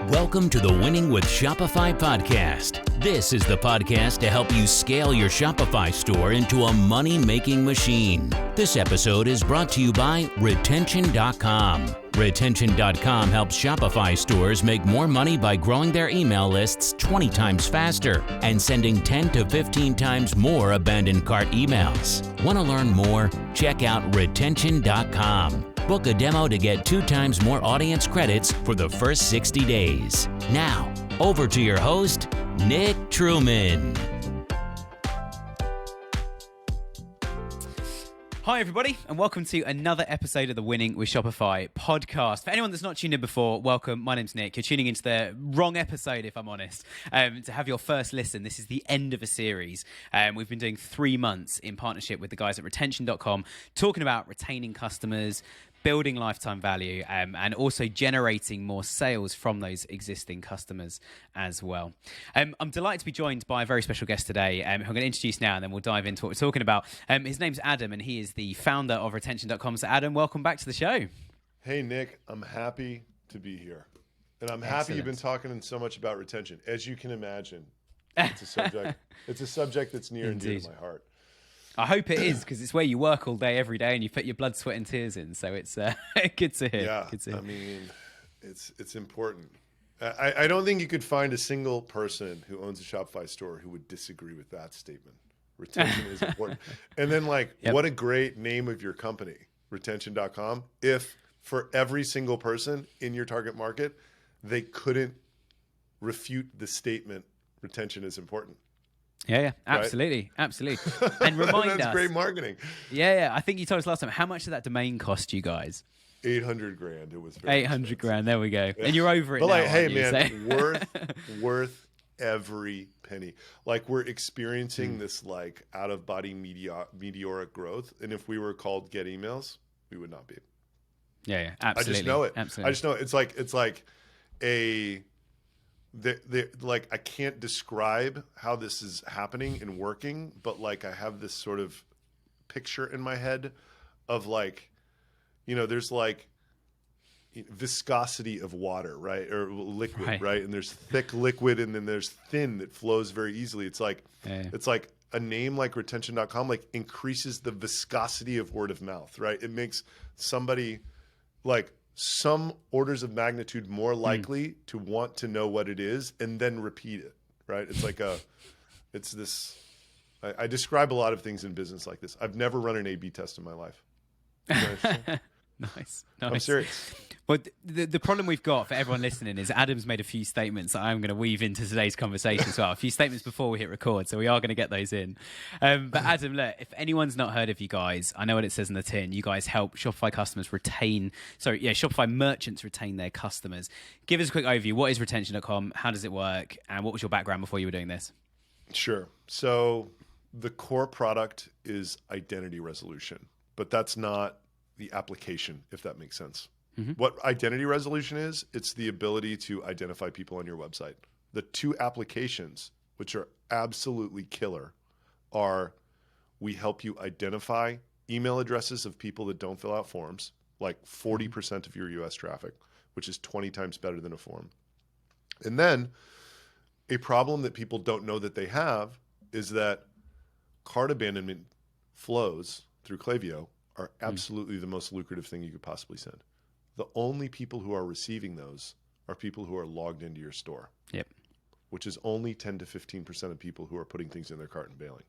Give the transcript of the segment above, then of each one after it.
Welcome to the Winning with Shopify podcast. This is the podcast to help you scale your Shopify store into a money-making machine. This episode is brought to you by Retention.com. Retention.com helps Shopify stores make more money by growing their email lists 20 times faster and sending 10 to 15 times more abandoned cart emails. Want to learn more? Check out Retention.com. Book a demo to get 2 times more audience credits for the first 60 days. Now, over to your host, Nick Truman. Hi everybody, and welcome to another episode of the Winning with Shopify podcast. For anyone that's not tuned in before, welcome. My name's Nick. You're tuning into the wrong episode, if I'm honest. To have your first listen, this is the end of a series. We've been doing 3 months in partnership with the guys at Retention.com, talking about retaining customers, building lifetime value, and also generating more sales from those existing customers as well. I'm delighted to be joined by a very special guest today, who I'm going to introduce now, and then we'll dive into what we're talking about. His name's Adam, and he is the founder of Retention.com. So Adam, welcome back to the show. Hey, Nick, I'm happy to be here. And I'm happy you've been talking so much about retention. As you can imagine, it's a subject that's near and dear to my heart. I hope it is, because it's where you work all day, every day, and you put your blood, sweat, and tears in. So it's good to hear. Yeah, good to hear. I mean, it's important. I don't think you could find a single person who owns a Shopify store who would disagree with that statement. Retention is important. And then, what a great name of your company, Retention.com. If for every single person in your target market, they couldn't refute the statement, retention is important. Yeah, absolutely, right? Absolutely. And remind That's us. great marketing. Yeah. I think you told us last time. How much did that domain cost you guys? $800,000. It was very $800,000. There we go. Yeah. And you're over it now. Hey, man, worth every penny. We're experiencing this out of body meteoric growth, and if we were called Get Emails, we would not be. Yeah, absolutely. I just know it. Absolutely. I just know it. It's like a. I can't describe how this is happening and working, but I have this sort of picture in my head of there's viscosity of water, right? Or liquid, right? And there's thick liquid, and then there's thin that flows very easily. It's it's like a name like Retention.com increases the viscosity of word of mouth, right? It makes somebody some orders of magnitude more likely to want to know what it is and then repeat it, right? It's this, I describe a lot of things in business like this. I've never run an A/B test in my life. Nice. I'm serious. Well, the problem we've got for everyone listening is Adam's made a few statements that I'm going to weave into today's conversation as well. A few statements before we hit record, so we are going to get those in. But Adam, look, if anyone's not heard of you guys, I know what it says in the tin. You guys help Shopify Shopify merchants retain their customers. Give us a quick overview. What is Retention.com? How does it work? And what was your background before you were doing this? Sure. So the core product is identity resolution, but that's not the application, if that makes sense. Mm-hmm. What identity resolution is, it's the ability to identify people on your website. The 2 applications, which are absolutely killer, are we help you identify email addresses of people that don't fill out forms, 40% of your US traffic, which is 20 times better than a form. And then a problem that people don't know that they have is that cart abandonment flows through Klaviyo are absolutely the most lucrative thing you could possibly send. The only people who are receiving those are people who are logged into your store. Yep. Which is only 10 to 15% of people who are putting things in their cart and bailing.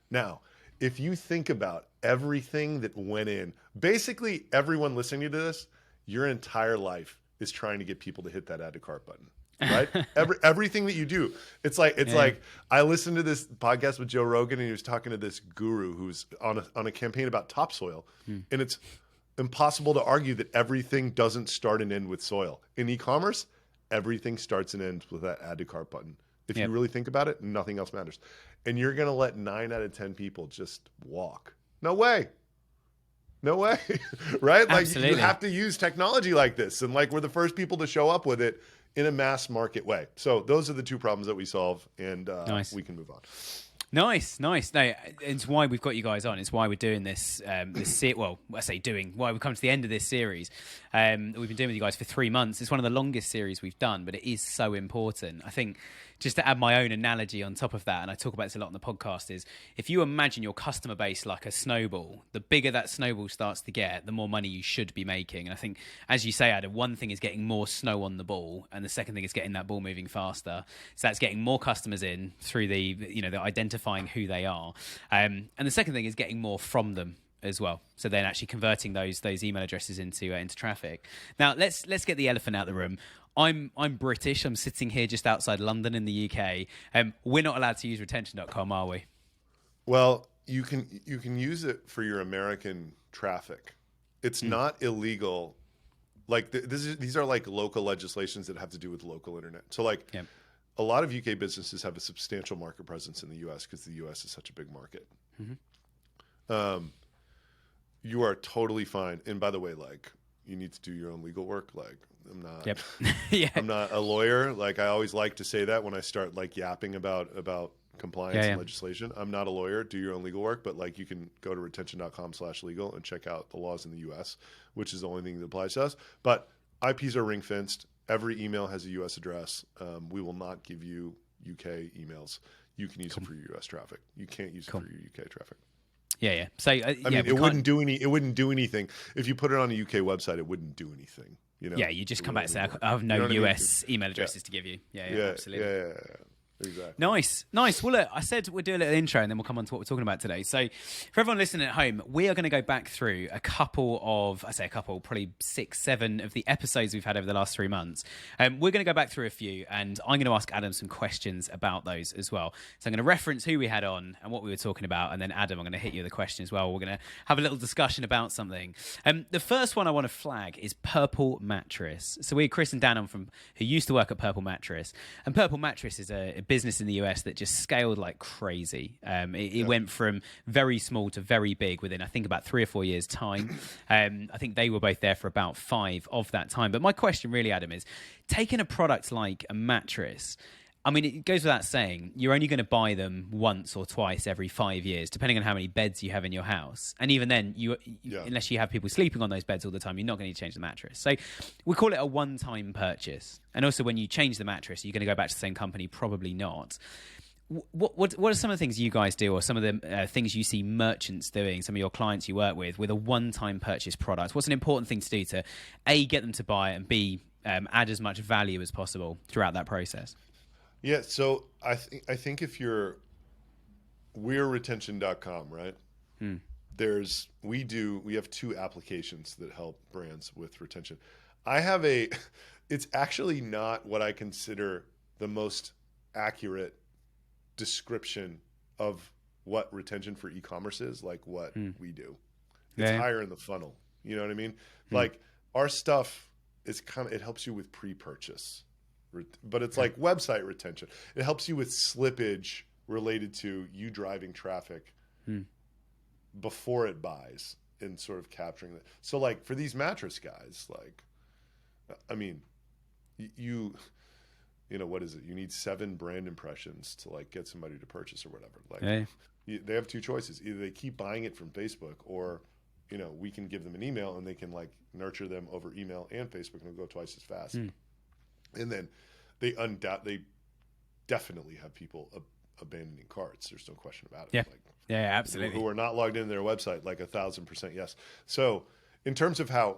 Now, if you think about everything that went in, basically everyone listening to this, your entire life is trying to get people to hit that add to cart button. Right? Everything that you do. It's like I listened to this podcast with Joe Rogan, and he was talking to this guru who's on a campaign about topsoil. And it's impossible to argue that everything doesn't start and end with soil. In e-commerce, everything starts and ends with that add to cart button. If you really think about it, nothing else matters. And you're going to let 9 out of 10 people just walk. No way. Right? Absolutely. You have to use technology like this. And we're the first people to show up with it in a mass market way. So those are the 2 problems that we solve, and nice. We can move on. Nice. No, it's why we've got you guys on. It's why we're doing this. Why we've come to the end of this series. We've been doing with you guys for 3 months. It's one of the longest series we've done, but it is so important. I think just to add my own analogy on top of that, and I talk about this a lot on the podcast, is if you imagine your customer base like a snowball, the bigger that snowball starts to get, the more money you should be making. And I think, as you say, Adam, one thing is getting more snow on the ball, and the second thing is getting that ball moving faster. So that's getting more customers in through the identifying who they are, and the second thing is getting more from them as well. So then actually converting those email addresses into traffic. Now let's get the elephant out of the room. I'm British. I'm sitting here just outside London in the UK. We're not allowed to use retention.com, are we? Well, you can use it for your American traffic. It's not illegal. Like these are like local legislations that have to do with local internet. So like a lot of UK businesses have a substantial market presence in the US because the US is such a big market. You are totally fine. And by the way, like you need to do your own legal work. Like I'm not, I'm not a lawyer. Like I always like to say that when I start like yapping about compliance and legislation. I'm not a lawyer. Do your own legal work, but like you can go to retention.com/legal and check out the laws in the US, which is the only thing that applies to us. But IPs are ring fenced. Every email has a US address. We will not give you UK emails. You can use it for your US traffic. You can't use it for your UK traffic. Yeah. So I mean, it wouldn't do anything if you put it on a UK website. It wouldn't do anything. Yeah, you just come back and say, I have no US email addresses to give you. Yeah, absolutely. Yeah. Exactly. Nice. Well, look, I said we'll do a little intro and then we'll come on to what we're talking about today. So for everyone listening at home, we are going to go back through probably 6, 7 of the episodes we've had over the last 3 months. We're going to go back through a few and I'm going to ask Adam some questions about those as well. So I'm going to reference who we had on and what we were talking about. And then Adam, I'm going to hit you with a question as well. We're going to have a little discussion about something. The first one I want to flag is Purple Mattress. So we had Chris and Dan on who used to work at Purple Mattress. And Purple Mattress is a business in the US that just scaled like crazy. It went from very small to very big within, I think, about 3 or 4 years' time. I think they were both there for about 5 of that time. But my question really, Adam, is taking a product like a mattress, I mean, it goes without saying, you're only going to buy them once or twice every 5 years, depending on how many beds you have in your house. And even then, unless you have people sleeping on those beds all the time, you're not going to change the mattress. So we call it a one-time purchase. And also, when you change the mattress, you're going to go back to the same company? Probably not. What are some of the things you guys do, or some of the things you see merchants doing, some of your clients you work with a one-time purchase product? What's an important thing to do to, A, get them to buy, and B, add as much value as possible throughout that process? Yeah, so I think we're retention.com, right? We have 2 applications that help brands with retention. It's actually not what I consider the most accurate description of what retention for e-commerce is, like what we do. It's higher in the funnel. You know what I mean? Like our stuff is it helps you with pre-purchase. But it's like website retention. It helps you with slippage related to you driving traffic before it buys and sort of capturing that. So like for these mattress guys, like, I mean, you know, what is it? You need 7 brand impressions to like get somebody to purchase or whatever. Like they have 2 choices. Either they keep buying it from Facebook, or, you know, we can give them an email and they can like nurture them over email and Facebook and it'll go twice as fast. And then they definitely have people abandoning carts. There's no question about it. Yeah, absolutely. Who are not logged into their website, like 1,000% yes. So in terms of how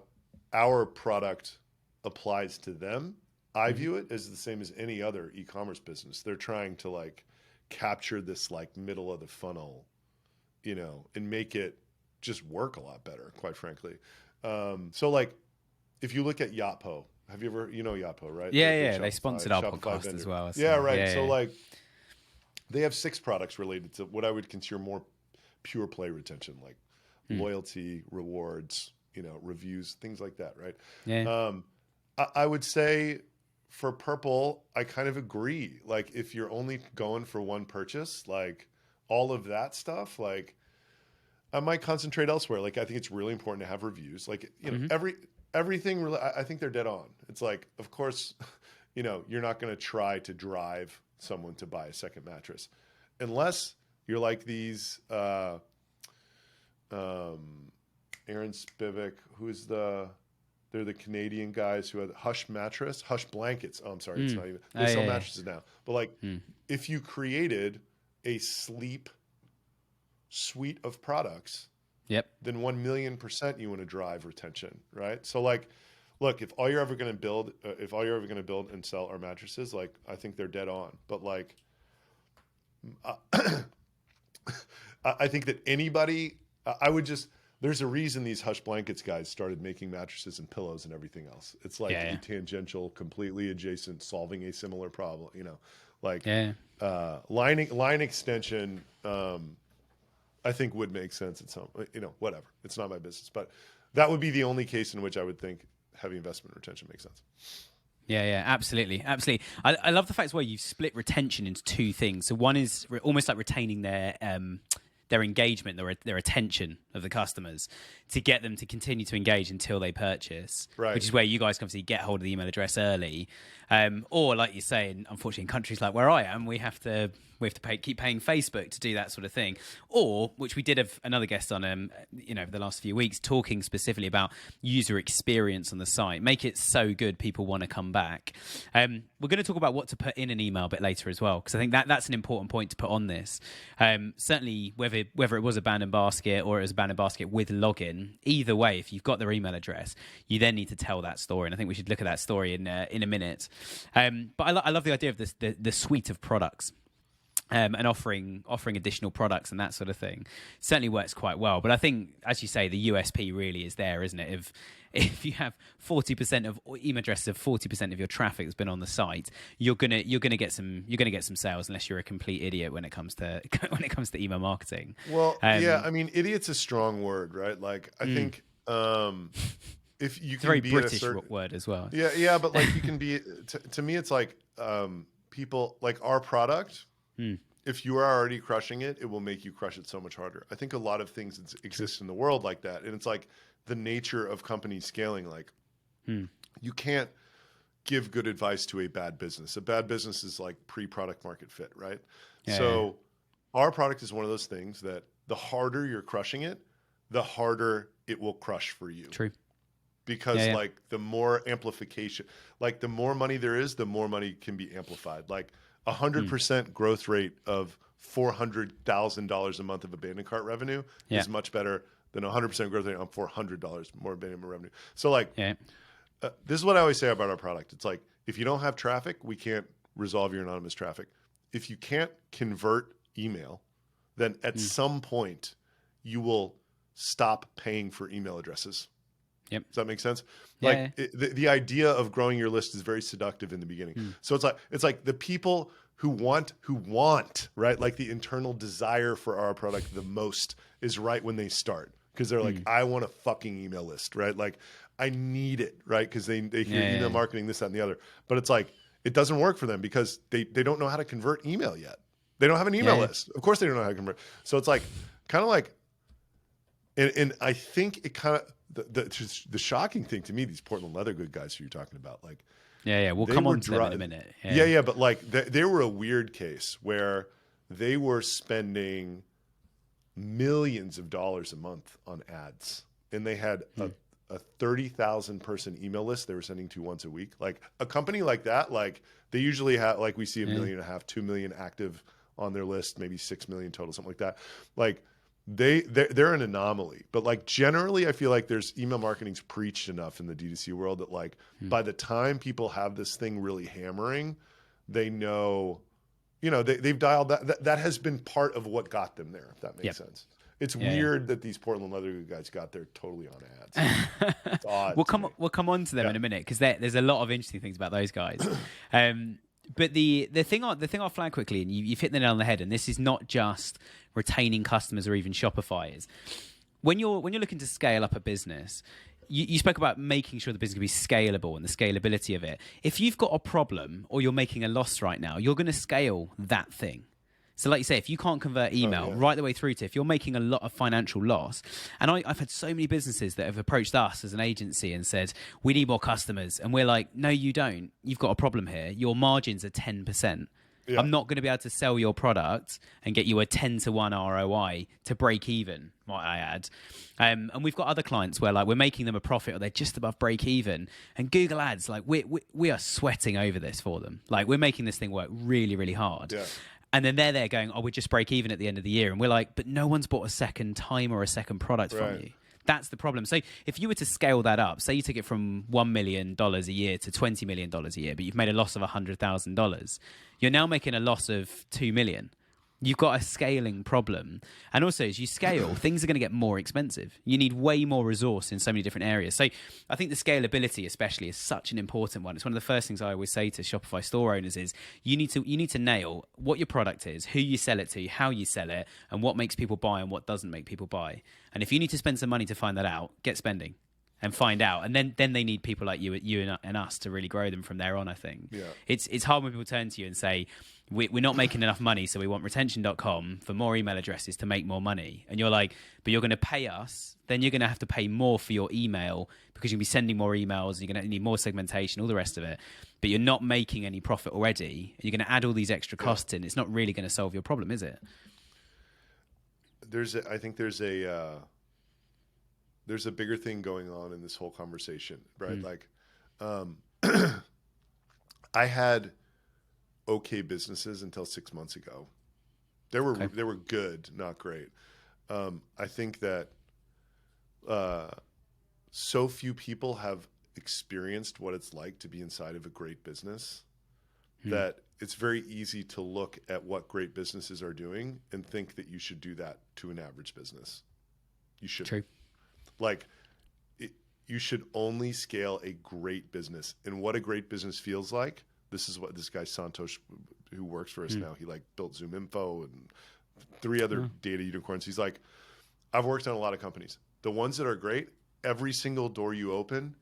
our product applies to them, I view it as the same as any other e-commerce business. They're trying to like capture this like middle of the funnel, you know, and make it just work a lot better, quite frankly. So like if you look at Yotpo, have you ever, you know Yotpo, right? Yeah. They sponsored our podcast vendor as well. So. Yeah, right. So like they have 6 products related to what I would consider more pure play retention, like loyalty, rewards, you know, reviews, things like that, right? Yeah. I would say for Purple, I kind of agree. Like if you're only going for one purchase, like all of that stuff, like I might concentrate elsewhere. Like I think it's really important to have reviews. Like, you know, everything, I think they're dead on. It's like, of course, you know, you're not going to try to drive someone to buy a second mattress unless You're like these Aaron Spivak, they're the Canadian guys who had Hush Blankets. Oh, I'm sorry, it's not even. They sell mattresses now. But like, if you created a sleep suite of products, then 1,000,000% you want to drive retention, right? So like, look, if all you're ever going to build and sell are mattresses, like I think they're dead on. But like, I think that anybody, there's a reason these Hush Blankets guys started making mattresses and pillows and everything else. It's like a tangential, completely adjacent, solving a similar problem, like line extension, I think would make sense at some, whatever. It's not my business, but that would be the only case in which I would think heavy investment retention makes sense. Yeah, absolutely. I love the fact as well you've split retention into two things. So one is almost like retaining their engagement, their attention of the customers to get them to continue to engage until they purchase, which is where you guys can obviously get hold of the email address early. Or like you say, unfortunately in countries like where I am, we have to keep paying Facebook to do that sort of thing. Or, which we did have another guest on, over the last few weeks, talking specifically about user experience on the site. Make it so good people want to come back. We're going to talk about what to put in an email a bit later as well, because I think that's an important point to put on this. Certainly, whether it was abandoned basket or it was abandoned basket with login, either way, if you've got their email address, you then need to tell that story. And I think we should look at that story in a minute. But I love the idea of this, the suite of products. And offering additional products and that sort of thing certainly works quite well. But I think, as you say, the USP really is there, isn't it? If you have 40% of email addresses of 40% of your traffic that's been on the site, you're gonna get some sales, unless you're a complete idiot when it comes to email marketing. Well, I mean, idiot's a strong word, right? Like I think if you can very be British word as well. Yeah, but like you can be. To me, it's like people like our product. If you are already crushing it, it will make you crush it so much harder. I think a lot of things exist in the world like that. And it's like the nature of companies scaling. Like you can't give good advice to a bad business. A bad business is like pre-product market fit, right? So our product is one of those things that the harder you're crushing it, the harder it will crush for you. True. Because like the more amplification, like the more money there is, the more money can be amplified. Like 100% growth rate of $400,000 a month of abandoned cart revenue is much better than 100% growth rate on $400 more abandonment revenue. So like, this is what I always say about our product. It's like, if you don't have traffic, we can't resolve your anonymous traffic. If you can't convert email, then at some point you will stop paying for email addresses. Does that make sense? The idea of growing your list is very seductive in the beginning. So it's like the people who want, right? Like the internal desire for our product the most is right when they start, because they're like, I want a fucking email list, right? Like I need it, right? Because they hear email marketing, this, that, and the other. But it's like it doesn't work for them because they don't know how to convert email yet. They don't have an email list. Of course they don't know how to convert. So it's like kind of like, and I think it kind of. The shocking thing to me, these Portland leather good guys who you're talking about, like, we'll come on to them in a minute. But like they were a weird case where they were spending millions of dollars a month on ads, and they had a 30,000 person email list they were sending to once a week. Like a company like that, like they usually have, like we see 1.5 million, 2 million active on their list, maybe 6 million total, something like that. Like. They're an anomaly, but like generally I feel like there's email marketing's preached enough in the D2C world that like by the time people have this thing really hammering, they know, they've dialed that has been part of what got them there, if that makes sense. It's weird that these Portland leather guys got there totally on ads. It's odd. We'll come on to them in a minute, because there's a lot of interesting things about those guys. But the thing I'll flag quickly, and you've hit the nail on the head, and this is not just retaining customers or even Shopify, is when you're looking to scale up a business, you spoke about making sure the business can be scalable and the scalability of it. If you've got a problem or you're making a loss right now, you're going to scale that thing. So like you say, if you can't convert email right the way through to if you're making a lot of financial loss, and I've had so many businesses that have approached us as an agency and said, we need more customers. And we're like, no, you don't. You've got a problem here. Your margins are 10%. Yeah. I'm not going to be able to sell your product and get you a 10-to-1 ROI to break even, might I add. And we've got other clients where like we're making them a profit or they're just above break even. And Google Ads, like we are sweating over this for them. Like we're making this thing work really, really hard. Yeah. And then they're there going, oh, we just break even at the end of the year. And we're like, but no one's bought a second time or a second product from you. That's the problem. So if you were to scale that up, say you took it from $1 million a year to $20 million a year, but you've made a loss of $100,000, you're now making a loss of $2 million. You've got a scaling problem. And also, as you scale, things are going to get more expensive. You need way more resource in so many different areas. So I think the scalability especially is such an important one. It's one of the first things I always say to Shopify store owners is you need to nail what your product is, who you sell it to, how you sell it, and what makes people buy and what doesn't make people buy. And if you need to spend some money to find that out, get spending and find out. And then they need people like you and us to really grow them from there on, I think. Yeah. It's hard when people turn to you and say, we're not making enough money, so we want retention.com for more email addresses to make more money. And you're like, but you're going to pay us, then you're going to have to pay more for your email because you'll be sending more emails, you're going to need more segmentation, all the rest of it. But you're not making any profit already. You're going to add all these extra costs in. It's not really going to solve your problem, is it? I think there's a bigger thing going on in this whole conversation, right? Like, I had okay businesses until 6 months ago. They were good, not great. I think that so few people have experienced what it's like to be inside of a great business that it's very easy to look at what great businesses are doing and think that you should do that to an average business. You shouldn't. True. Like, you should only scale a great business. And what a great business feels like, this is what this guy Santosh, who works for us now, he like built Zoom Info and 3 other data unicorns. He's like, I've worked on a lot of companies. The ones that are great, every single door you open,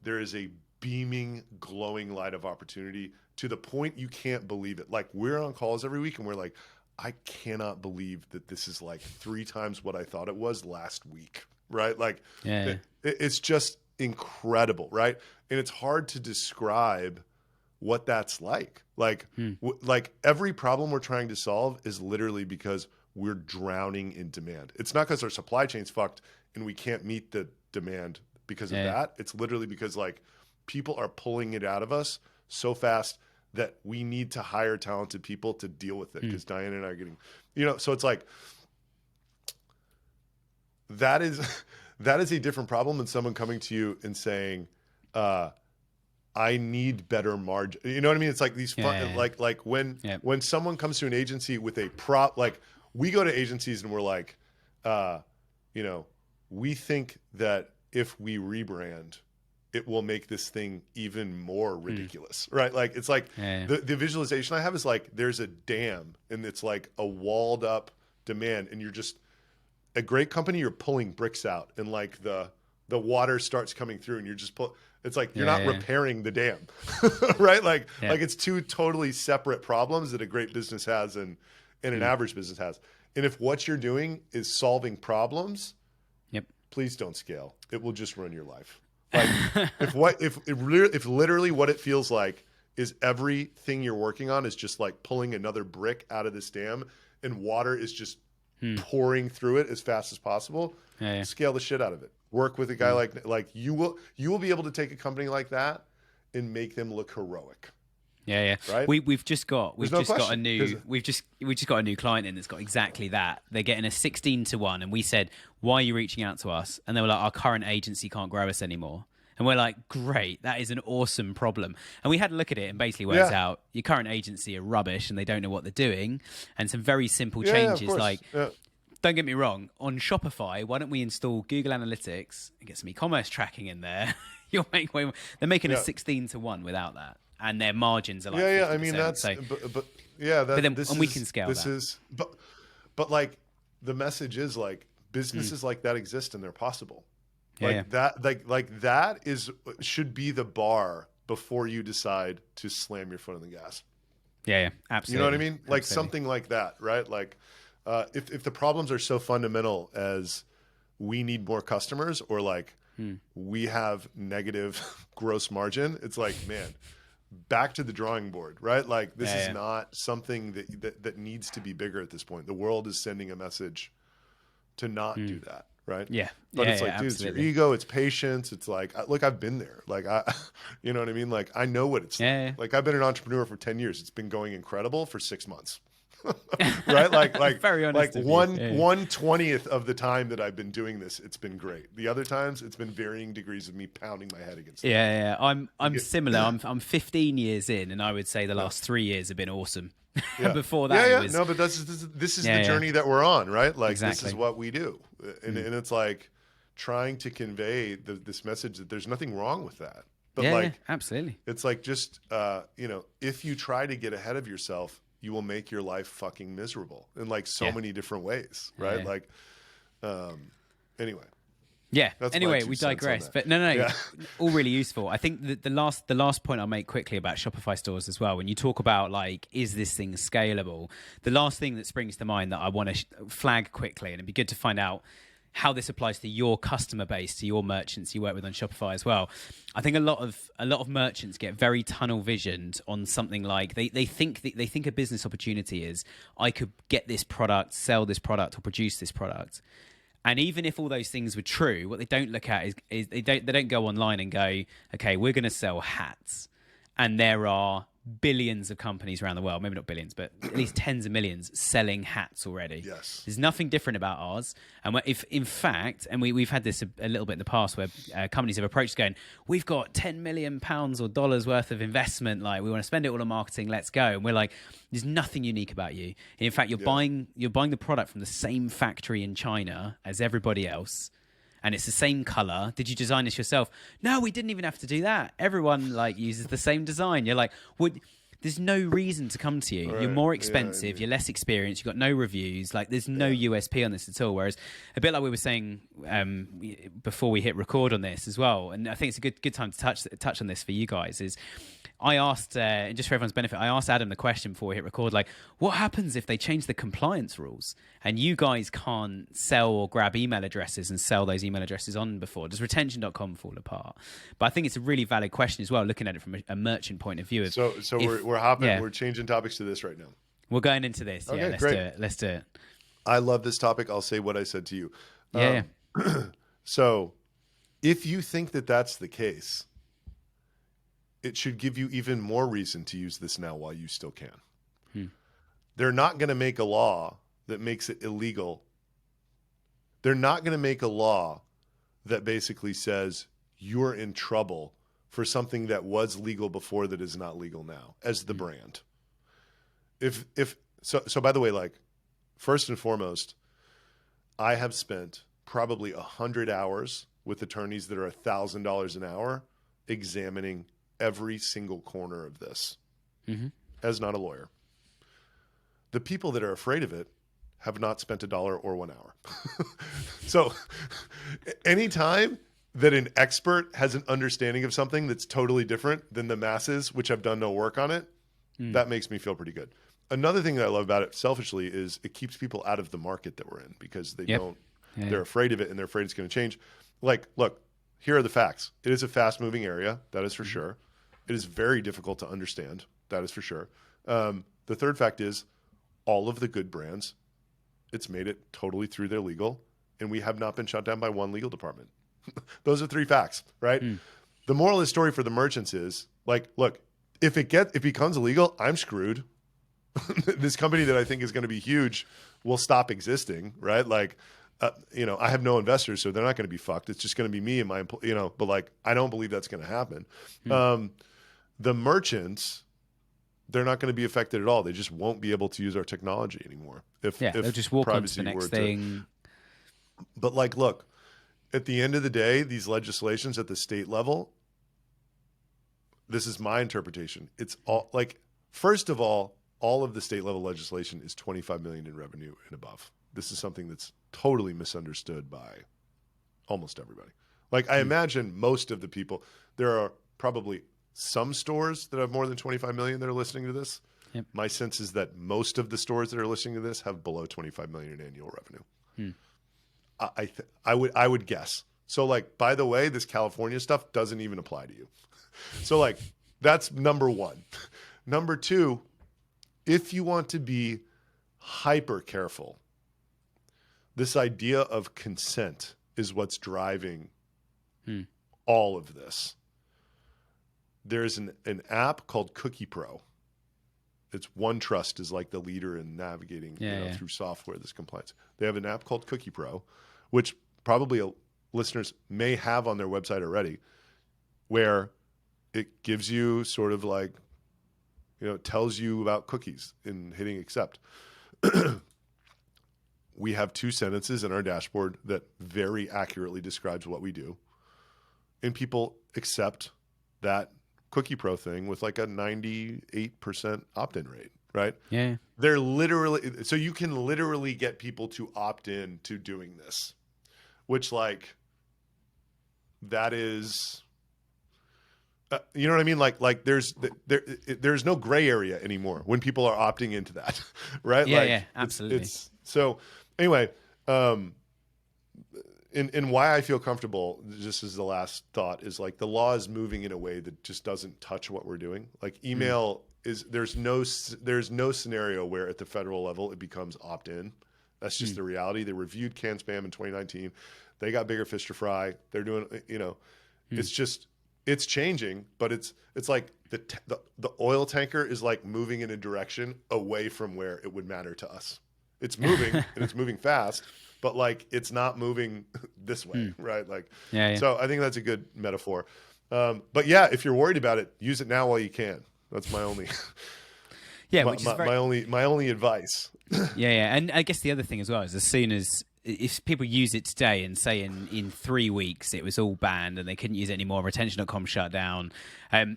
there is a beaming, glowing light of opportunity to the point you can't believe it. Like, we're on calls every week and we're like, I cannot believe that this is like 3 times what I thought it was last week. Right? Like, it's just incredible. Right? And it's hard to describe what that's like. Like, like every problem we're trying to solve is literally because we're drowning in demand. It's not because our supply chain's fucked and we can't meet the demand because of that. It's literally because like people are pulling it out of us so fast that we need to hire talented people to deal with it. Because Diane and I are getting, so it's like, that is a different problem than someone coming to you and saying, I need better margin. You know what I mean? It's like these fun, like when someone comes to an agency with a like we go to agencies and we're like, we think that if we rebrand, it will make this thing even more ridiculous, right? Like, it's like the visualization I have is like, there's a dam and it's like a walled up demand and you're just, a great company, you're pulling bricks out and like the water starts coming through and you're just it's like you're not repairing the dam, right? Like it's 2 totally separate problems that a great business has and an average business has. And if what you're doing is solving problems, please don't scale. It will just ruin your life. Like if literally what it feels like is everything you're working on is just like pulling another brick out of this dam and water is just pouring through it as fast as possible, scale the shit out of it. Work with a guy like you will be able to take a company like that and make them look heroic. Right? We've just got a new client in that's got exactly that. They're getting a 16-to-1, and we said, "Why are you reaching out to us?" And they were like, "Our current agency can't grow us anymore." And we're like, "Great, that is an awesome problem." And we had a look at it and basically worked out your current agency are rubbish and they don't know what they're doing. And some very simple changes don't get me wrong, on Shopify, why don't we install Google Analytics and get some e-commerce tracking in there? You'll make way more. They're making a 16-to-1 without that. And their margins are like 50%. I mean, that's so, and we can scale that. But like the message is like businesses like that exist and they're possible. That should be the bar before you decide to slam your foot on the gas. Absolutely. You know what I mean? Like something like that, right? Like if the problems are so fundamental as we need more customers or like we have negative gross margin, it's like, man, back to the drawing board, right? Like this is not something that needs to be bigger at this point. The world is sending a message to not do that, right? Yeah. But it's yeah, like, dude, absolutely. it's your ego, it's patience. It's like, look, I've been there. Like, you know what I mean? Like, I know what it's Yeah. like. Like, I've been an entrepreneur for 10 years. It's been going incredible for 6 months. Right? Like Very honest like of you. 1/20th of the time that I've been doing this, it's been great. The other times it's been varying degrees of me pounding my head against it. Yeah. I'm similar. I'm 15 years in, and I would say the last 3 years have been awesome. Before that, it was... No, but this is the journey that we're on, right? Like Exactly. this is what we do, and it's like trying to convey this message that there's nothing wrong with that. But absolutely. It's like just if you try to get ahead of yourself, you will make your life fucking miserable in like so many different ways, right? Yeah. Like, anyway. Yeah. That's anyway, my 2 we cents on digress. that. But no, all really useful. I think that the last point I'll make quickly about Shopify stores as well, when you talk about like, is this thing scalable? The last thing that springs to mind that I want to flag quickly, and it'd be good to find out how this applies to your customer base, to your merchants you work with on Shopify as well. I think a lot of merchants get very tunnel visioned on something like they think a business opportunity is, I could get this product, sell this product, or produce this product. And even if all those things were true, what they don't look at is they don't go online and go, okay, we're going to sell hats, and there are billions of companies around the world, maybe not billions, but at least tens of millions selling hats already. Yes. There's nothing different about ours. And if, in fact, and we've had this a little bit in the past where companies have approached going, we've got £10 million or dollars worth of investment, like we want to spend it all on marketing, let's go. And we're like, there's nothing unique about you. And in fact, you're buying the product from the same factory in China as everybody else. And it's the same color. Did you design this yourself? No, we didn't even have to do that. Everyone like uses the same design. You're like, there's no reason to come to you. Right. You're more expensive. You're less experienced. You've got no reviews. Like, there's no USP on this at all. Whereas, a bit like we were saying before we hit record on this as well, and I think it's a good time to touch on this for you guys, is I asked, and just for everyone's benefit, I asked Adam the question before we hit record, like, what happens if they change the compliance rules and you guys can't sell or grab email addresses and sell those email addresses on before? Does retention.com fall apart? But I think it's a really valid question as well, looking at it from a merchant point of view. We're changing topics to this right now. We're going into this. Okay, Let's great. do it. Let's do it. I love this topic. I'll say what I said to you. Yeah. So if you think that that's the case, it should give you even more reason to use this now while you still can. They're not going to make a law that makes it illegal. They're not going to make a law that basically says you're in trouble for something that was legal before that is not legal now as the brand. So by the way, like, first and foremost, I have spent probably 100 hours with attorneys that are $1,000 an hour examining every single corner of this as not a lawyer. The people that are afraid of it have not spent $1 or 1 hour. So anytime that an expert has an understanding of something that's totally different than the masses, which have done no work on it, that makes me feel pretty good. Another thing that I love about it selfishly is it keeps people out of the market that we're in because they're afraid of it and they're afraid it's going to change. Like, look, here are the facts. It is a fast moving area. That is for sure. It is very difficult to understand. That is for sure. The third fact is all of the good brands, it's made it totally through their legal, and we have not been shut down by one legal department. Those are 3 facts, right? The moral of the story for the merchants is, like, look, if it becomes illegal, I'm screwed. This company that I think is going to be huge will stop existing, right? Like, I have no investors, so they're not going to be fucked. It's just going to be me and my, but like, I don't believe that's going to happen. The merchants, they're not going to be affected at all. They just won't be able to use our technology anymore. If they'll just walk on to the next thing. But like, look, at the end of the day, these legislations at the state level, this is my interpretation. It's all like, first of all of the state level legislation is 25 million in revenue and above. This is something that's totally misunderstood by almost everybody. Like, I imagine most of the people, there are probably some stores that have more than 25 million that are listening to this. Yep. My sense is that most of the stores that are listening to this have below 25 million in annual revenue. I would guess. So, like, by the way, this California stuff doesn't even apply to you. So, like, That's number one. Number two, if you want to be hyper careful, this idea of consent is what's driving all of this. There's an app called Cookie Pro. It's OneTrust is like the leader in navigating through software, this compliance. They have an app called Cookie Pro, which probably listeners may have on their website already, where it gives you sort of like, tells you about cookies and hitting accept. We have 2 sentences in our dashboard that very accurately describes what we do. And people accept that Cookie Pro thing with like a 98% opt-in rate, right? Yeah. They're literally, so you can literally get people to opt in to doing this, which like, that is, you know what I mean? Like there's no gray area anymore when people are opting into that, right? Yeah, like, yeah, absolutely. It's so anyway, and why I feel comfortable, just as the last thought, is like the law is moving in a way that just doesn't touch what we're doing. Like email is, there's no scenario where at the federal level it becomes opt-in. That's just the reality. They reviewed CAN spam in 2019. They got bigger fish to fry. They're doing, it's just, it's changing, but it's like the oil tanker is like moving in a direction away from where it would matter to us. It's moving and it's moving fast, but like it's not moving this way, right? Like, so I think that's a good metaphor. But yeah, if you're worried about it, use it now while you can. That's my only, my only advice. Yeah. And I guess the other thing as well is as soon as, if people use it today and say in 3 weeks it was all banned and they couldn't use it anymore, retention.com shut down,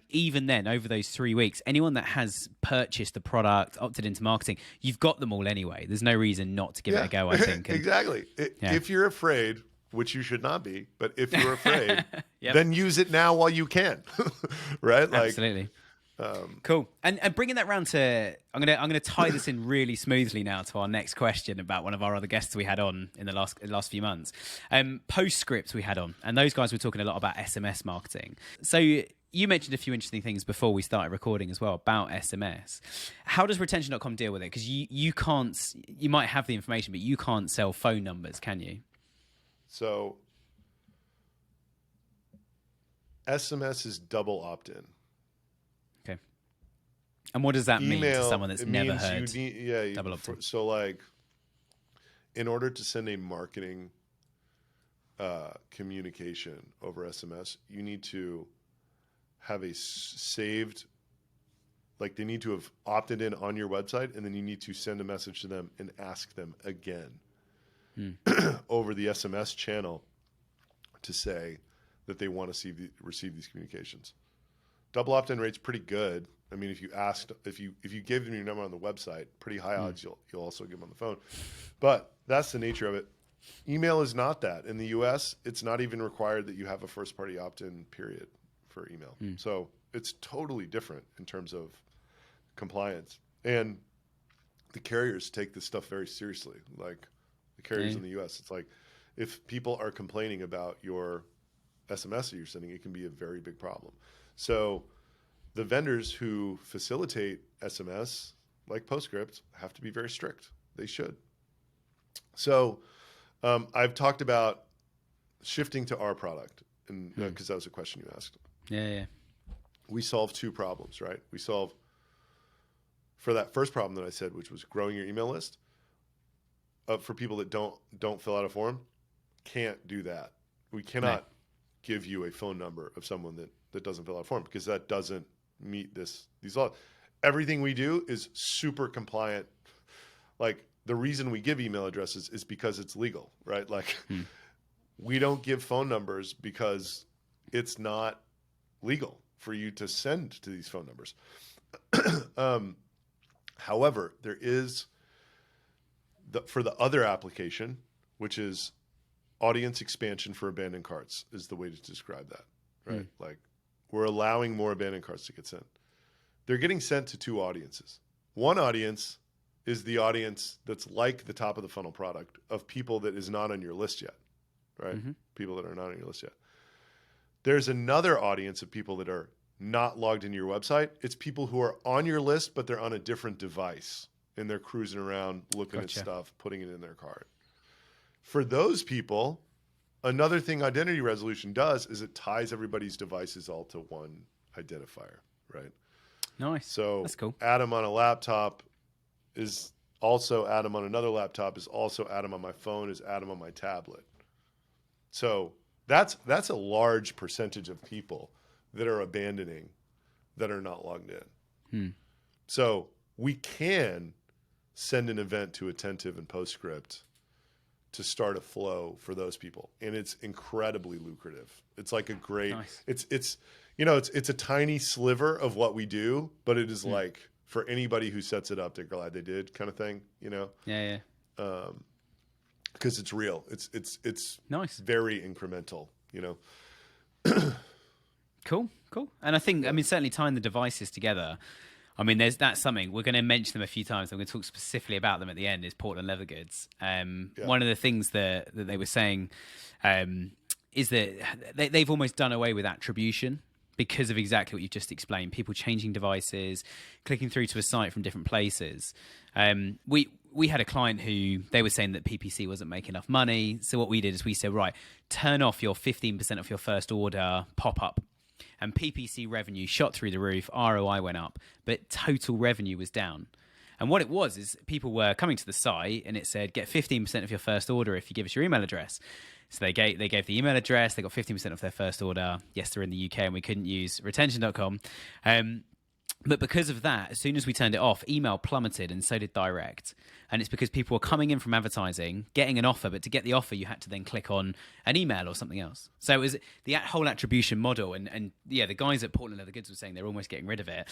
even then, over those 3 weeks, anyone that has purchased the product, opted into marketing, you've got them all anyway. There's no reason not to give it a go, I think. And, exactly. If you're afraid, which you should not be, but if you're afraid, then use it now while you can, right? Like, absolutely. Cool. And bringing that round to, I'm gonna tie this in really smoothly now to our next question about one of our other guests we had on in the last few months. Postscript we had on, and those guys were talking a lot about SMS marketing. So you mentioned a few interesting things before we started recording as well about SMS. How does retention.com deal with it? Because you can't, you might have the information, but you can't sell phone numbers, can you? So SMS is double opt-in. Okay. And what does that mean to someone that's never heard double opt-in? So like, in order to send a marketing communication over SMS, you need to have a saved, like they need to have opted in on your website, and then you need to send a message to them and ask them again over the SMS channel to say that they want to receive these communications. Double opt-in rate's pretty good. I mean, if you gave them your number on the website, pretty high odds you'll also give them on the phone. But that's the nature of it. Email is not that. In the US, it's not even required that you have a first-party opt-in period for email. So it's totally different in terms of compliance. And the carriers take this stuff very seriously. Like the carriers in the US, it's like if people are complaining about your SMS that you're sending, it can be a very big problem. So the vendors who facilitate SMS, like Postscript, have to be very strict. They should. So I've talked about shifting to our product, and because that was a question you asked. Yeah. We solve 2 problems, right? We solve for that first problem that I said, which was growing your email list. For people that don't fill out a form, can't do that. We cannot give you a phone number of someone that doesn't fill out a form, because that doesn't meet these laws. Everything we do is super compliant. Like the reason we give email addresses is because it's legal, right? Like we don't give phone numbers because it's not legal for you to send to these phone numbers. However, there is for the other application, which is audience expansion for abandoned carts, is the way to describe that, right? Like we're allowing more abandoned carts to get sent. They're getting sent to 2 audiences. One audience is the audience that's like the top of the funnel product of people that is not on your list yet, right? People that are not on your list yet. There's another audience of people that are not logged into your website. It's people who are on your list, but they're on a different device and they're cruising around looking at stuff, putting it in their cart. For those people, another thing identity resolution does is it ties everybody's devices all to one identifier, right? Nice. So that's cool. Adam on a laptop is also Adam on another laptop, is also Adam on my phone, is Adam on my tablet. So that's a large percentage of people that are abandoning, that are not logged in. So we can send an event to Attentive and Postscript to start a flow for those people, and it's incredibly lucrative. It's like a great, it's a tiny sliver of what we do, but it is like for anybody who sets it up, they're glad they did, kind of thing. Yeah. Because it's real. It's nice, very incremental. Cool. And I think, I mean, certainly tying the devices together, I mean, that's something we're going to mention them a few times. I'm going to talk specifically about them at the end. Is Portland leather goods. One of the things that they were saying is that they've almost done away with attribution because of exactly what you've just explained. People changing devices, clicking through to a site from different places. We had a client who they were saying that PPC wasn't making enough money. So what we did is we said, right, turn off your 15% of your first order pop-up. And PPC revenue shot through the roof, ROI went up, but total revenue was down. And what it was is people were coming to the site and it said, get 15% of your first order if you give us your email address. So they gave the email address, they got 15% of their first order. Yes, they're in the UK and we couldn't use retention.com. But because of that, as soon as we turned it off, email plummeted and so did direct. And it's because people were coming in from advertising, getting an offer, but to get the offer, you had to then click on an email or something else. So it was the whole attribution model. And the guys at Portland Leather Goods were saying they're almost getting rid of it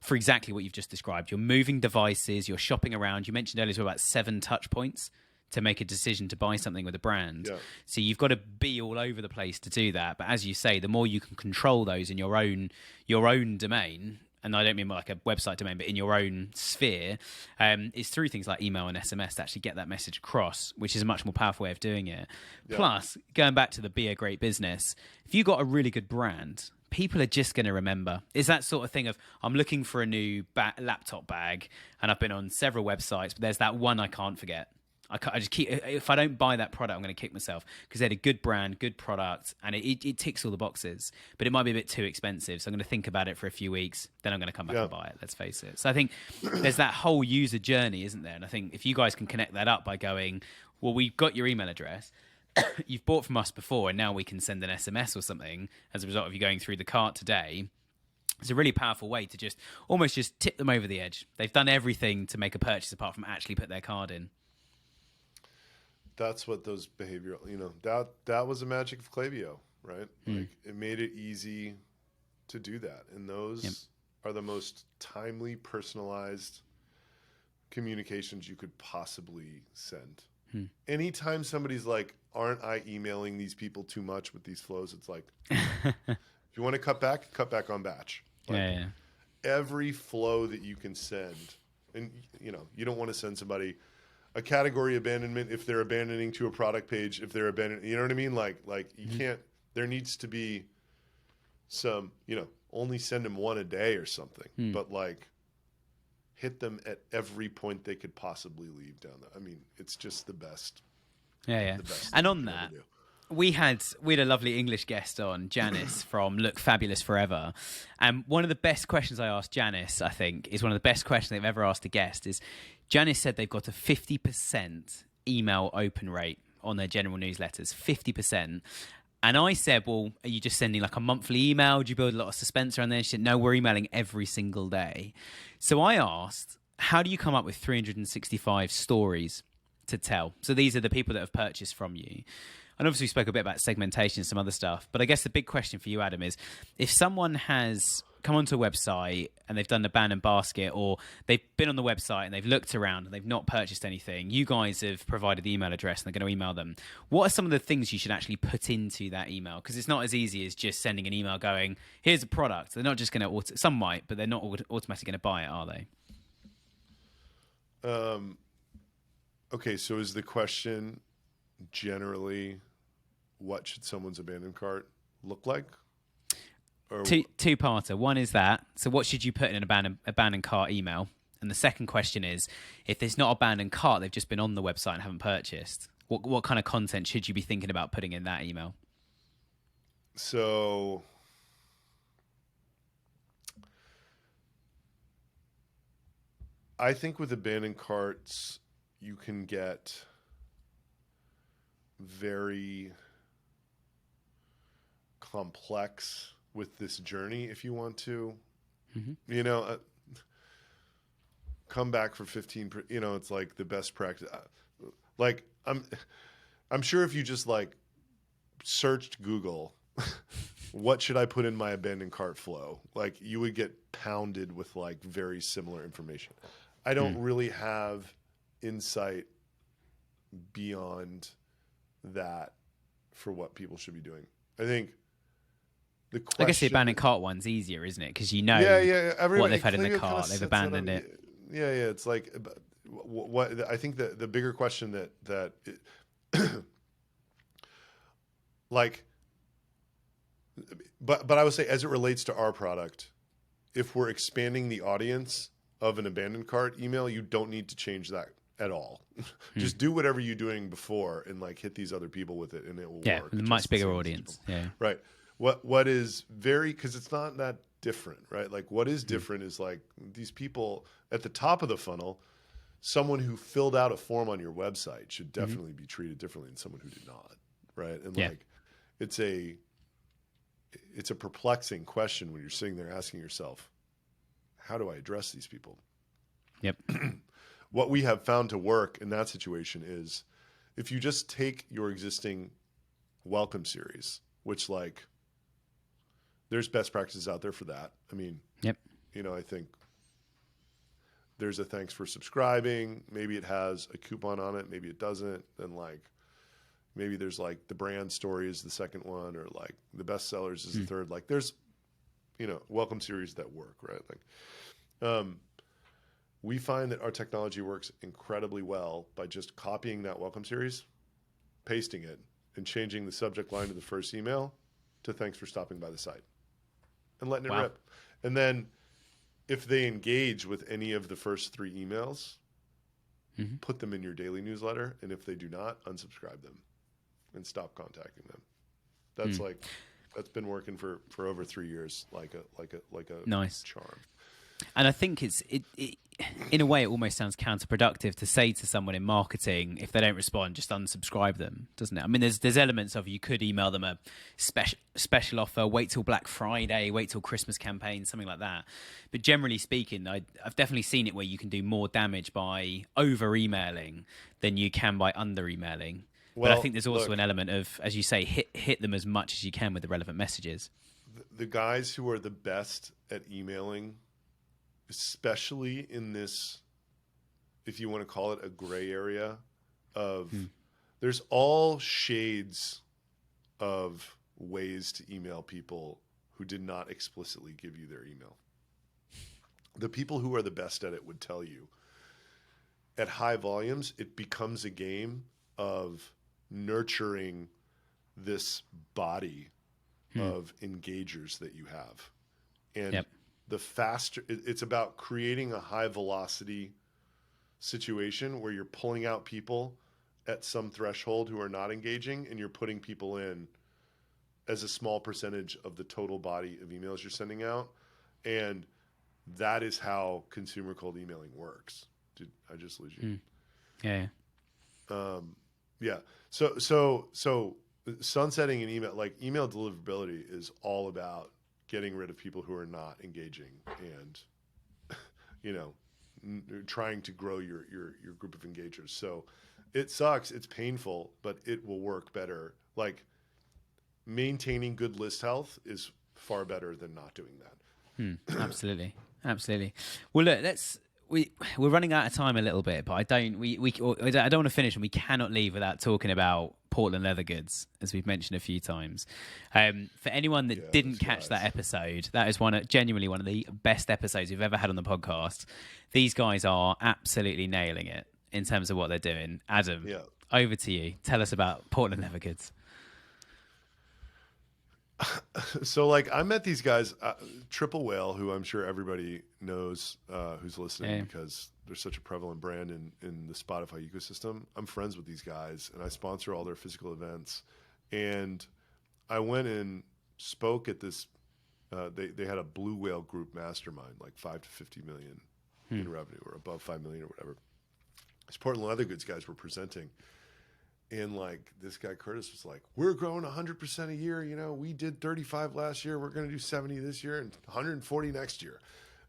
for exactly what you've just described. You're moving devices, you're shopping around. You mentioned earlier about 7 touch points to make a decision to buy something with a brand. Yeah. So you've got to be all over the place to do that. But as you say, the more you can control those in your own domain, and I don't mean like a website domain, but in your own sphere, is through things like email and SMS to actually get that message across, which is a much more powerful way of doing it. Yeah. Plus, going back to the be a great business, if you've got a really good brand, people are just going to remember. It's that sort of thing of, I'm looking for a new laptop bag, and I've been on several websites, but there's that one I can't forget. I just keep, if I don't buy that product, I'm going to kick myself because they had a good brand, good product, and it ticks all the boxes. But it might be a bit too expensive, so I'm going to think about it for a few weeks. Then I'm going to come back and buy it. Let's face it. So I think there's that whole user journey, isn't there? And I think if you guys can connect that up by going, well, we've got your email address, you've bought from us before, and now we can send an SMS or something as a result of you going through the cart today. It's a really powerful way to just almost just tip them over the edge. They've done everything to make a purchase apart from actually put their card in. That's what those behavioral, that was the magic of Klaviyo, right? Like it made it easy to do that. And those are the most timely, personalized communications you could possibly send. Anytime somebody's like, aren't I emailing these people too much with these flows? It's like, if you want to cut back on batch. Like, every flow that you can send, and you don't want to send somebody a category abandonment if they're abandoning to a product page, if they're abandoning, you know what I mean? Like you can't, there needs to be some, only send them one a day or something, but like hit them at every point they could possibly leave down there. I mean, it's just the best. Yeah. The best and on that, we had a lovely English guest on, Janice from Look Fabulous Forever. And one of the best questions I asked Janice, I think, is one of the best questions they've ever asked a guest, is Janice said they've got a 50% email open rate on their general newsletters, 50%. And I said, well, are you just sending like a monthly email? Do you build a lot of suspense around there? She said, no, we're emailing every single day. So I asked, how do you come up with 365 stories to tell? So these are the people that have purchased from you. And obviously we spoke a bit about segmentation and some other stuff. But I guess the big question for you, Adam, is if someone has come onto a website and they've done the ban and basket, or they've been on the website and they've looked around and they've not purchased anything, you guys have provided the email address and they're going to email them. What are some of the things you should actually put into that email? Because it's not as easy as just sending an email going, here's a product. They're not just going to, some might, but they're not automatically going to buy it, are they? Okay, so is the question generally, what should someone's abandoned cart look like? Two-parter. One is that. So what should you put in an abandoned cart email? And the second question is, if there's not abandoned cart, they've just been on the website and haven't purchased, what kind of content should you be thinking about putting in that email? So I think with abandoned carts, you can get very complex with this journey if you want to. Mm-hmm. Come back for 15, it's like the best practice. Like I'm sure if you just like searched Google, what should I put in my abandoned cart flow? Like you would get pounded with like very similar information. I don't really have insight beyond that for what people should be doing. I think I guess the abandoned cart one's easier, isn't it? Because what they've had in the cart, they've abandoned it. Yeah. It's like what I think the bigger question that like, but I would say as it relates to our product, if we're expanding the audience of an abandoned cart email, you don't need to change that at all. Just do whatever you're doing before and like hit these other people with it and it will work. Yeah, a much bigger audience. Yeah. Right. What is because it's not that different, right? Like what is different is like these people at the top of the funnel, someone who filled out a form on your website should definitely be treated differently than someone who did not, right? And like it's a perplexing question when you're sitting there asking yourself, how do I address these people? Yep. What we have found to work in that situation is if you just take your existing welcome series, which like there's best practices out there for that. I mean, I think there's a thanks for subscribing. Maybe it has a coupon on it. Maybe it doesn't. Then like maybe there's like the brand story is the second one, or like the best sellers is the third. Like there's, welcome series that work, right? Like, we find that our technology works incredibly well by just copying that welcome series, pasting it, and changing the subject line of the first email to thanks for stopping by the site and letting it rip. And then if they engage with any of the first 3 emails, put them in your daily newsletter. And if they do not, unsubscribe them and stop contacting them. That's that's been working for over 3 years, like a nice charm. And I think it in a way, it almost sounds counterproductive to say to someone in marketing, if they don't respond, just unsubscribe them, doesn't it? I mean, there's elements of you could email them a special offer, wait till Black Friday, wait till Christmas campaign, something like that. But generally speaking, I've definitely seen it where you can do more damage by over emailing than you can by under emailing. But I think there's also an element of, as you say, hit them as much as you can with the relevant messages. The guys who are the best at emailing, especially in this, if you want to call it a gray area of, there's all shades of ways to email people who did not explicitly give you their email. The people who are the best at it would tell you at high volumes, it becomes a game of nurturing this body of engagers that you have. And the faster, it's about creating a high velocity situation where you're pulling out people at some threshold who are not engaging, and you're putting people in as a small percentage of the total body of emails you're sending out. And that is how consumer cold emailing works. Did I just lose you? Yeah. Yeah. So sunsetting an email, like email deliverability, is all about getting rid of people who are not engaging and, trying to grow your group of engagers. So it sucks. It's painful, but it will work better. Like maintaining good list health is far better than not doing that. Absolutely. Well, look, we're running out of time a little bit, but I don't want to finish, and we cannot leave without talking about Portland leather goods, as we've mentioned a few times. For anyone that didn't catch that episode, that is genuinely one of the best episodes we've ever had on the podcast. These guys are absolutely nailing it in terms of what they're doing. Adam, over to you. Tell us about Portland leather goods. So like I met these guys, Triple Whale, who I'm sure everybody knows who's listening because they're such a prevalent brand in the Spotify ecosystem. I'm friends with these guys and I sponsor all their physical events. And I went and spoke at this, they had a Blue Whale Group mastermind, like 5 to 50 million in revenue or above 5 million or whatever. These Portland Leather Goods guys were presenting. And like this guy Curtis was like, we're growing 100% a year. You know, we did 35 last year. We're going to do 70 this year and 140 next year.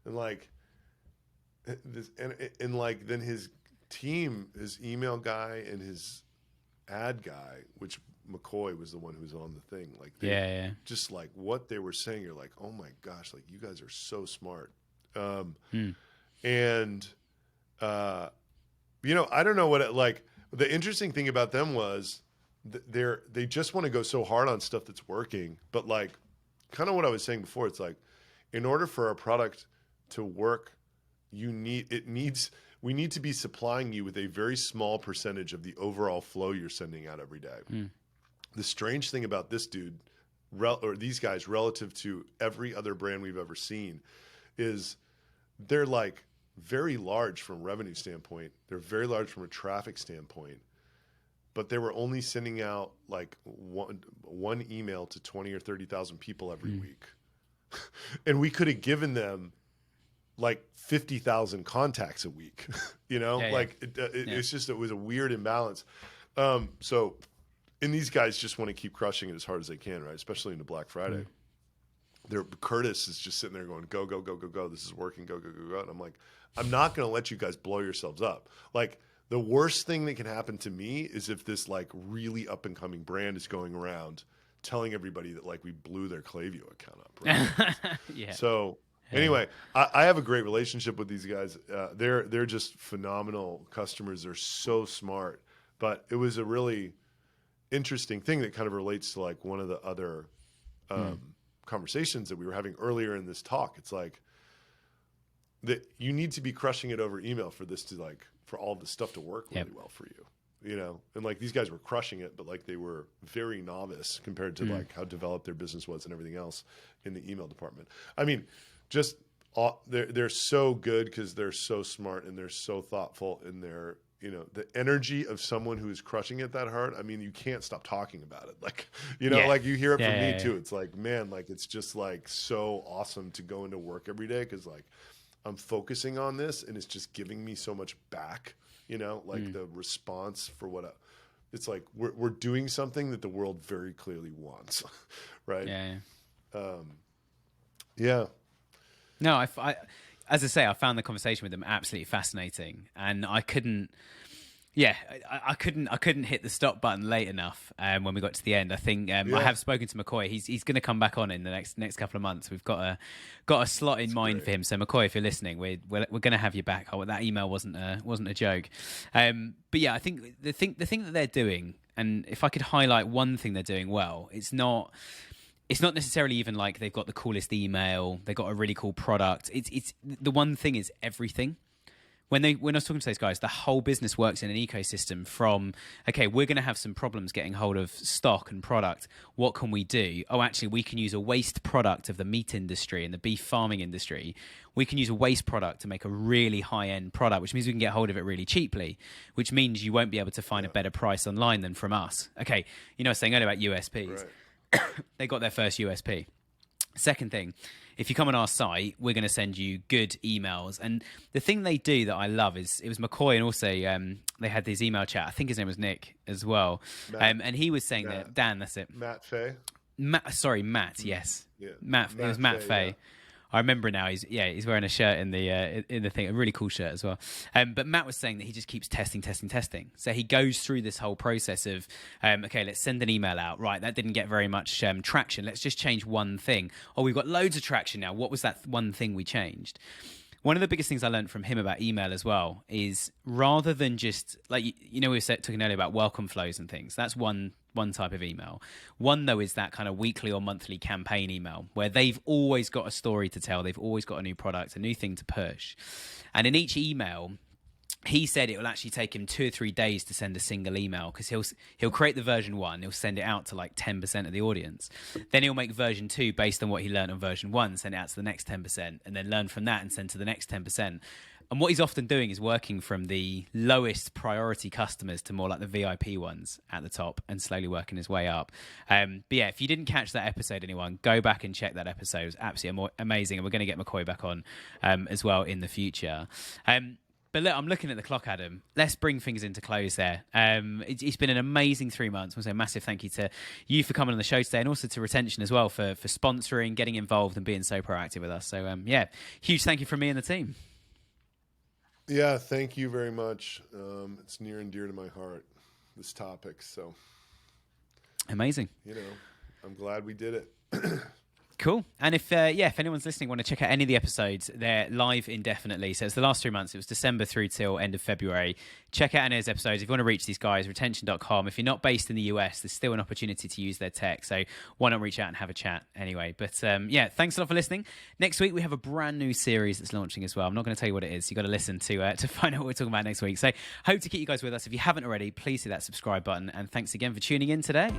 And like this, and like then his team, his email guy and his ad guy, which McCoy was the one who was on the thing. Like, just like what they were saying, you're like, oh my gosh, like you guys are so smart. And you know, I don't know what it like. The interesting thing about them was they just want to go so hard on stuff that's working. But like kind of what I was saying before, it's like in order for our product to work, we need to be supplying you with a very small percentage of the overall flow you're sending out every day. The strange thing about this dude or these guys relative to every other brand we've ever seen is they're like very large from a revenue standpoint. They're very large from a traffic standpoint, but they were only sending out like one email to 20 or 30,000 people every week. And we could have given them like 50,000 contacts a week, you know, it's just, it was a weird imbalance. And these guys just want to keep crushing it as hard as they can, right? Especially into Black Friday. Curtis is just sitting there going, go, go, go, go, go. This is working. Go, go, go, go. And I'm like, I'm not going to let you guys blow yourselves up. Like the worst thing that can happen to me is if this like really up and coming brand is going around telling everybody that like we blew their Klaviyo account up. Right? So anyway, I have a great relationship with these guys. They're just phenomenal customers. They're so smart, but it was a really interesting thing that kind of relates to like one of the other, conversations that we were having earlier in this talk. It's like that you need to be crushing it over email for this to like, for all of this stuff to work really well for you, you know? And like these guys were crushing it, but like they were very novice compared to like how developed their business was and everything else in the email department. I mean, just they're so good because they're so smart and they're so thoughtful in their, you know, the energy of someone who is crushing it that hard. I mean, you can't stop talking about it. Like, you know, like you hear it from me too. It's like, man, like, it's just like so awesome to go into work every day. Cause like I'm focusing on this and it's just giving me so much back, you know, like the response for what it's like, we're doing something that the world very clearly wants. Right. No, I as I say, I found the conversation with them absolutely fascinating, and I couldn't hit the stop button late enough when we got to the end. I think I have spoken to McCoy. He's going to come back on in the next couple of months. We've got a slot in mind for him. So McCoy, if you're listening, we're going to have you back. Oh, that email wasn't a joke. But yeah, I think the thing that they're doing, and if I could highlight one thing they're doing well, it's not necessarily even like they've got the coolest email, they've got a really cool product. It's the one thing is everything. When I was talking to those guys, the whole business works in an ecosystem from, okay, we're going to have some problems getting hold of stock and product. What can we do? Oh, actually, we can use a waste product of the meat industry and the beef farming industry. We can use a waste product to make a really high-end product, which means we can get hold of it really cheaply, which means you won't be able to find a better price online than from us. Okay, you know, I was saying earlier about USPs. Right. They got their first USP. Second thing, if you come on our site, we're going to send you good emails. And the thing they do that I love is, it was McCoy, and also they had this email chat. I think his name was Nick as well. And he was saying that, Dan, that's it. Matt Fay? Matt, yes. Yeah. Matt, it was Matt Fay. Yeah. I remember now. He's wearing a shirt in the thing, a really cool shirt as well. But Matt was saying that he just keeps testing. So he goes through this whole process of, okay, let's send an email out. Right, that didn't get very much traction. Let's just change one thing. Oh, we've got loads of traction now. What was that one thing we changed? One of the biggest things I learned from him about email as well is, rather than just like, you know, we were talking earlier about welcome flows and things. That's one type of email. One, though, is that kind of weekly or monthly campaign email where they've always got a story to tell. They've always got a new product, a new thing to push. And in each email, he said it will actually take him 2 or 3 days to send a single email, because he'll create the version 1, he'll send it out to like 10% of the audience. Then he'll make version 2 based on what he learned on version 1, send it out to the next 10%, and then learn from that and send to the next 10%. And what he's often doing is working from the lowest priority customers to more like the VIP ones at the top, and slowly working his way up. But yeah, if you didn't catch that episode, anyone, go back and check that episode. It was absolutely amazing. And we're going to get McCoy back on as well in the future. But look, I'm looking at the clock, Adam. Let's bring things into close there. It's been an amazing 3 months. I want to say a massive thank you to you for coming on the show today, and also to Retention as well for sponsoring, getting involved, and being so proactive with us. So yeah, huge thank you from me and the team. Yeah, thank you very much. It's near and dear to my heart, this topic. So amazing. I'm glad we did it. Cool. And if anyone's listening, want to check out any of the episodes, they're live indefinitely. So it's the last 3 months. It was December through till end of February. Check out any of those episodes. If you want to reach these guys, retention.com. If you're not based in the US, there's still an opportunity to use their tech. So why not reach out and have a chat anyway? But thanks a lot for listening. Next week, we have a brand new series that's launching as well. I'm not going to tell you what it is. You've got to listen to find out what we're talking about next week. So hope to keep you guys with us. If you haven't already, please hit that subscribe button. And thanks again for tuning in today.